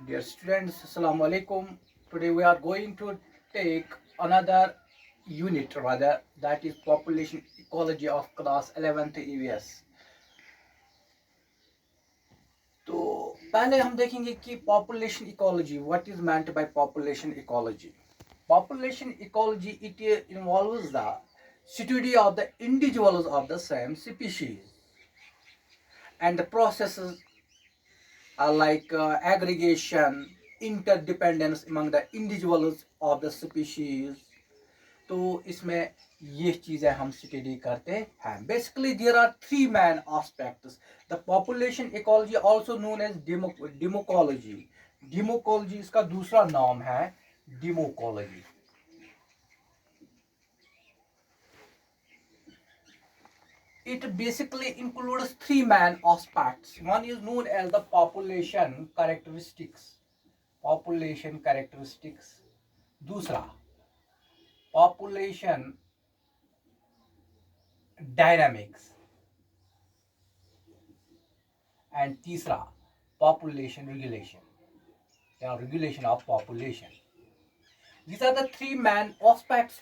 Dear students, Assalamu alaikum. Today we are going to take another unit rather, that is population ecology of class 11th EVS. तो पहले हम देखेंगे कि population ecology, what is meant by population ecology. Population ecology, it involves the study of the individuals of the same species and the processes like aggregation, interdependence among the individuals of the species. तो इसमें ये चीजें हम study करते हैं. Basically there are three main aspects. The population ecology also known as demecology. Demecology इसका दूसरा नाम है डिमोकोलॉजी. It basically includes three main aspects. One is known as the population characteristics. Population characteristics. दूसरा population dynamics. And तीसरा population regulation या regulation of population. These are the three main aspects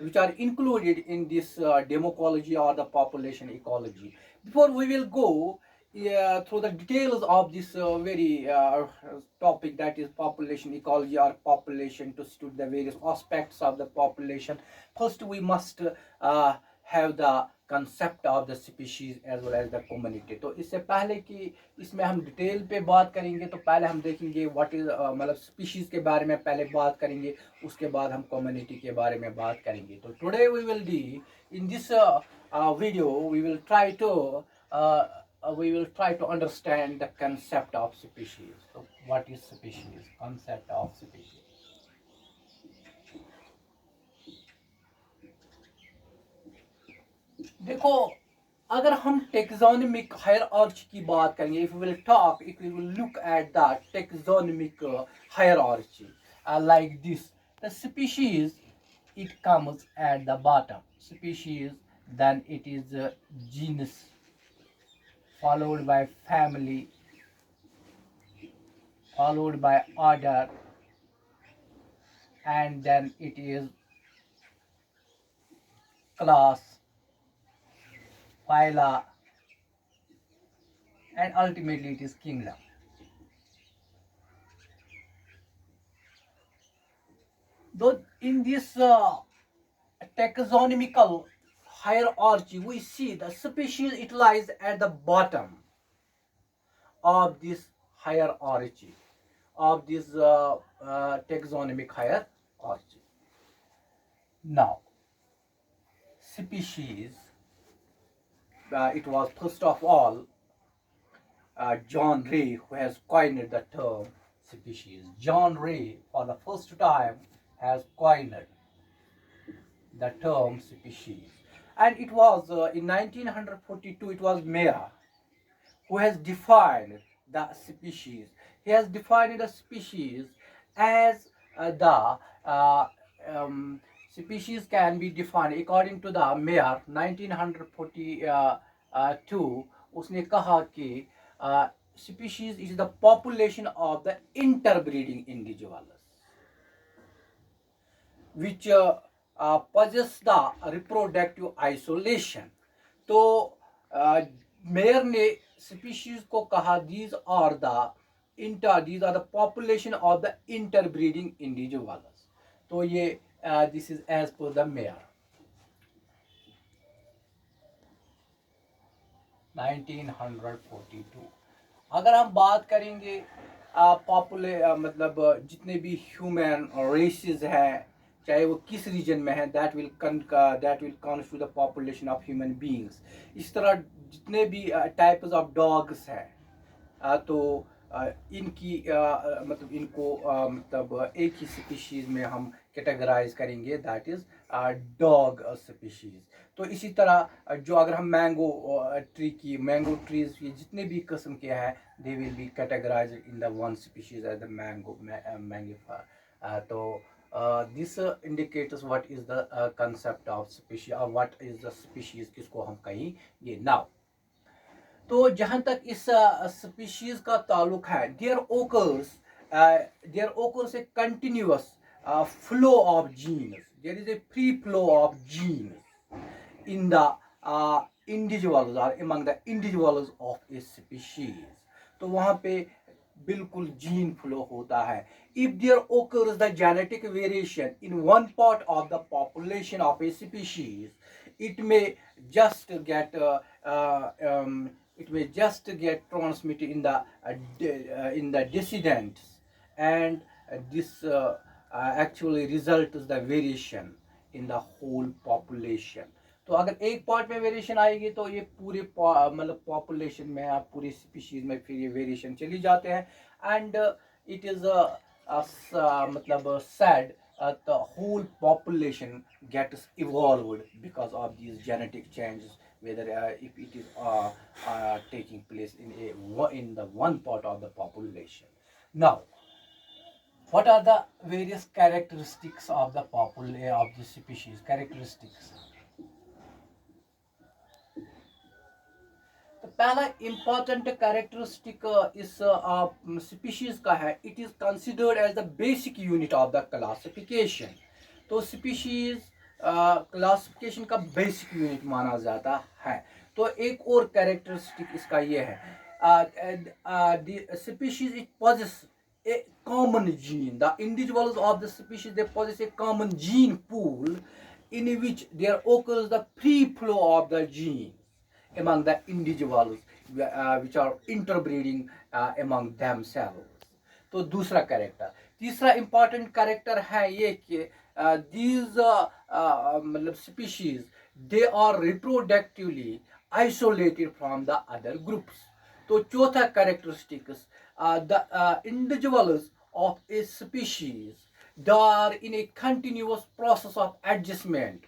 which are included in this democology or the population ecology. Before we will go through the details of this very topic, that is population ecology or population, to study the various aspects of the population, first we must have the concept of the species as well as the community. तो इससे पहले कि इसमें हम detail पे बात करेंगे तो पहले हम देखेंगे व्हाट इज मतलब स्पीशीज के बारे में पहले बात करेंगे, उसके बाद हम कम्युनिटी के बारे में बात करेंगे. तो टुडे वी विल डी in this video we will try to understand the concept of species. So what is species? Concept of species. देखो, अगर हम टेक्सोनोमिक हायरार्ची की बात करेंगे, if will talk, if we will look at the taxonomic hierarchy like this, the species, it comes at the bottom. Species, then it is genus, followed by family, followed by order, and then it is class, phyla, and ultimately it is kingdom. Though in this taxonomical hierarchy, we see the species, it lies at the bottom of this hierarchy, of this taxonomic hierarchy. Now, species, it was first of all John Ray who has coined the term species. John Ray, for the first time, has coined the term species. And it was in 1942, it was Mayer who has defined the species. He has defined the species as the species can be defined according to the Mayer 1942. उसने कहा कि species is the population of the interbreeding individuals which possess the reproductive isolation. तो mayor ने species को कहा these are the population of the interbreeding individuals. तो ये this is as per the Mayer 1942. अगर हम बात करेंगे मतलब जितने भी ह्यूमन रेसेस हैं, चाहे वो किस रीजन में है, that will constitute the population of human beings. इस तरह जितने भी टाइप्स ऑफ डॉग्स हैं, तो इनकी मतलब इनको मतलब एक ही स्पीशीज में हम कैटेगराइज करेंगे, दैट इज डॉग स्पीशीज. तो इसी तरह जो अगर हम मैंगो ट्रीज ये जितने भी किस्म के हैं, they will be categorise in the one species as the mango. तो this indicates what is the concept of species or what is the species, किसको हम कहेंगे. Now तो जहाँ तक इस स्पीशीज का ताल्लुक है, there occurs a continuous flow of genes. There is a free flow of genes in the individuals or among the individuals of a species. तो वहाँ पे बिल्कुल जीन फ्लो होता है. If there occurs the genetic variation in one part of the population of a species, it may just get transmitted in the descendants, and this actually results the variation in the whole population. तो अगर एक part में variation आएगी तो ये पूरे मतलब population में, आप पूरी स्पीशीज में फिर ये वेरिएशन चली जाते हैं. एंड इट इज मतलब sad the whole population gets evolved because of these genetic changes, whether if it is taking place in the one part of the population. Now, what are the various characteristics of the species? Characteristics. तो पहला important characteristic इस species का है, it is considered as the basic unit of the classification. तो species classification का basic unit माना जाता है. तो एक और characteristic इसका ये है, the species it possesses a common gene. The individuals of the species, they possess a common gene pool in which there occurs the free flow of the genes among the individuals which are interbreeding among themselves. तो दूसरा character. तीसरा important character है ये कि these मतलब species, they are reproductively isolated from the other groups. तो चौथा characteristics, the individuals of a species, they are in a continuous process of adjustment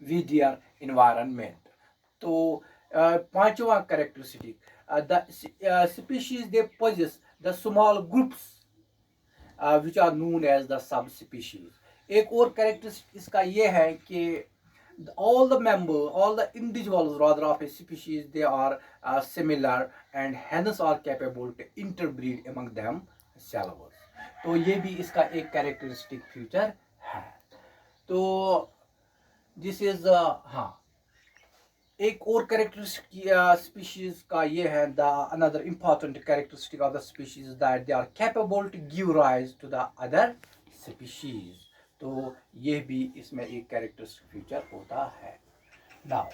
with their environment. तो पांचवा characteristic, the species they possess the small groups which are known as the subspecies. एक और characteristic इसका ये है कि all the individuals rather of a species, they are similar and hence are capable to interbreed among themselves. तो ये भी इसका एक कैरेक्टरिस्टिक फीचर है. तो दिस इज हाँ, एक और कैरेक्टरिस्टिक स्पीशीज का ये है, the another important characteristic of the species that they are capable to give rise to the other species. तो ये भी इसमें एक कैरेक्टरिस्टिक फीचर होता है. नाउ,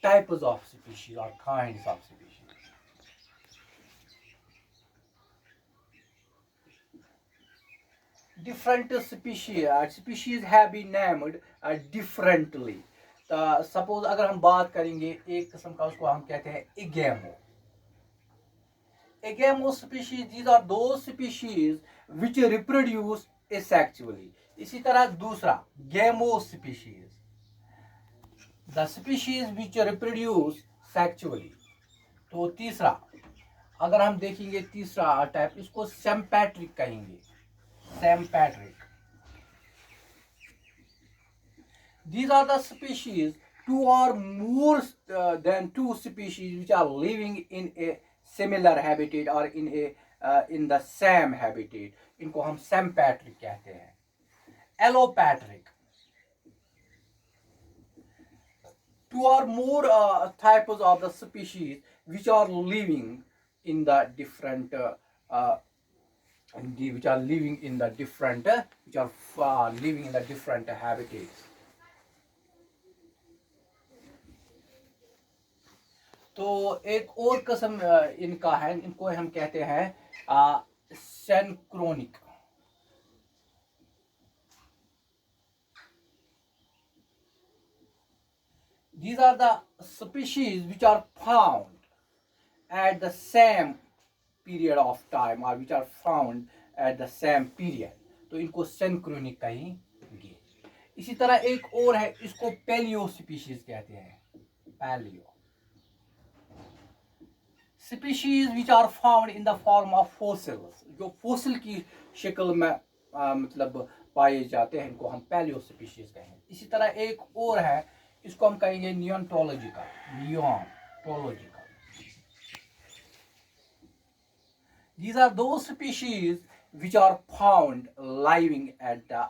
टाइप्स ऑफ स्पीशीज और kinds of species. Different species have been named differently. Suppose अगर हम बात करेंगे एक किस्म का, उसको हम कहते हैं एगेमो. एगेमो species, these are those species which reproduce asexually. इसी तरह दूसरा गेमो species, the species which reproduce sexually. तो तीसरा अगर हम देखेंगे, तीसरा टाइप, इसको सिम्पैट्रिक कहेंगे. Sympatric. These are the species, two or more than two species which are living in a similar habitat or in the same habitat. इनको हम sympatric कहते हैं. Allopatric. Two or more types of the species which are living in the different which are living in the different habitats. तो एक और किस्म इनका है, इनको हम कहते हैं synchronic. These are the species which are found at the same period of time or which are found at the same period. तो इनको सिंक्रोनिक कहेंगे. इसी तरह एक और है, इसको पैलियो स्पीशीज कहते हैं. Paleo species which are found in the form of fossils, जो फोसिल की शक्ल में मतलब पाए जाते हैं, इनको हम पैलियो स्पीशीज कहेंगे. इसी तरह एक और है, इसको हम कहेंगे नियोनटोलॉजिकल. These are those species which are found living at the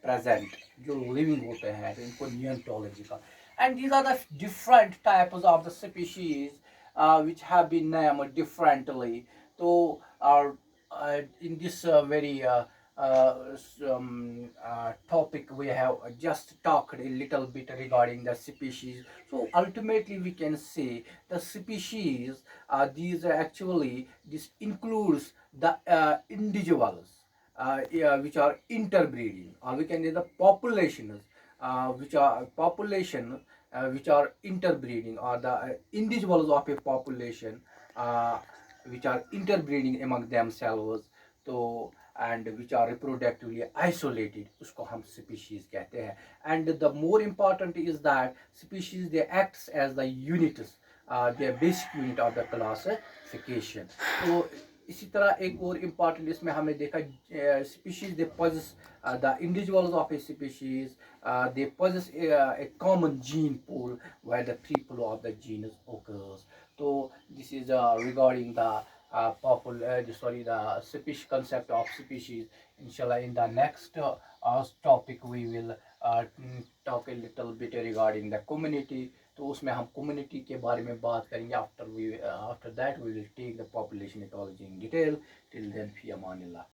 present. जो living होते हैं इनको नियोनटोलॉजिकल. And these are the different types of the species which have been named differently. So in this very topic we have just talked a little bit regarding the species. So ultimately we can say the species, these are actually, this includes the individuals yeah, which are interbreeding, or we can say the populations which are interbreeding, or the individuals of a population uh, which are interbreeding among themselves. तो and which are reproductively isolated, उसको हम species कहते हैं. And the more important is that species, they acts as the units, their basic unit of the classification. तो इसी तरह एक और इम्पॉर्टेंट इसमें हमें देखा, species they possess, the individuals of a species they possess a common gene pool where the people of the genus occurs. So this is regarding the the species, concept of species. Inshallah, in the next topic we will talk a little bit regarding the community. तो उसमें हम community के बारे में बात करेंगे. After that we will take the population ecology in detail. Till then फी अमानिल्लाह.